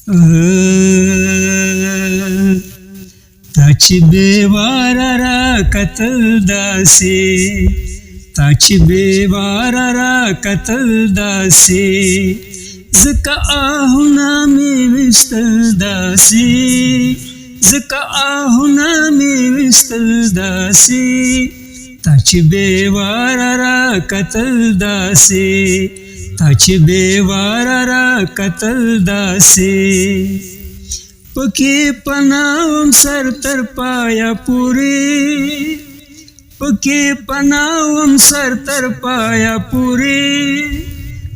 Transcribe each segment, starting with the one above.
تا چې بېواره را کتل داسې، تا چې بېواره را کتل داسې، ځکه آهونه مې ویستل داسې، ځکه آهونه مې ویستل داسې، تا چې بېواره را کتل داسې، تا چې بېواره را کتل داسې، پکې پناوم سر تر پایه پورې، پکې پناوم سر تر پایه پورې،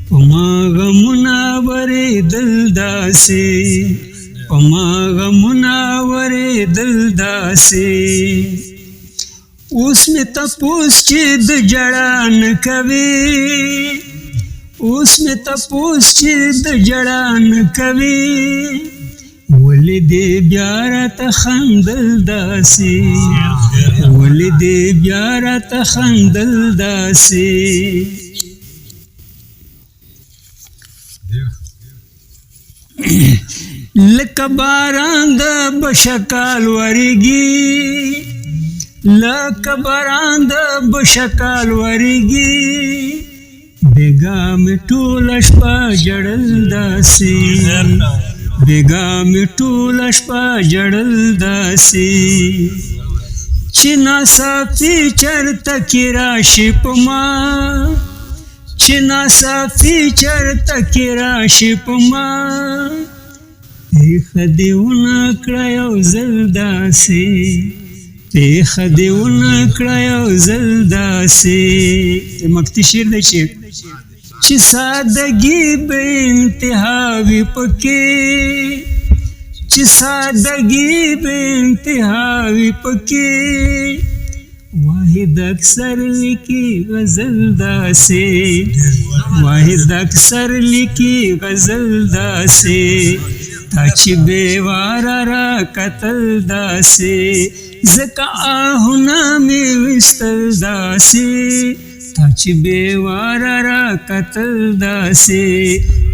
په ما غمونه ورېدل داسې، په ما غمونه ورېدل داسې، اوس مې تپوس چې د ژړا نه کوې، اوس مې تپوس چې د ژړا نه کوې، ولې دې بیا راته خندل داسې، ولې دې بیا راته خندل داسې. لکه باران د بشکال ورېږي، لکه باران د بشکال ورېږي، بېګا مې ټوله شپه ژړل داسې، بېګا مې ټوله شپه ژړل داسې، چې ناڅاپي چېرته کې راشي په ما، چې ناڅاپي چېرته کې راشي په ما، پېښه دې ونه کړه یو ځل داسې، پېښه دې ونه کړه یو ځل داسې. مکتي شعر دی چې سادګي به انتها وي پکې، چې سادګي به انتها وي پکې، واحد اکثر لیکي غزل داسې، واحد اکثر لیکي غزل داسې، تا چې بېواره را کتل داسې، ځکه آهونه مې ویستل داسې، تا چې بېواره را کتل داسې،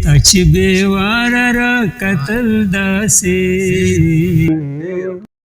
تا چې بېواره را کتل داسې.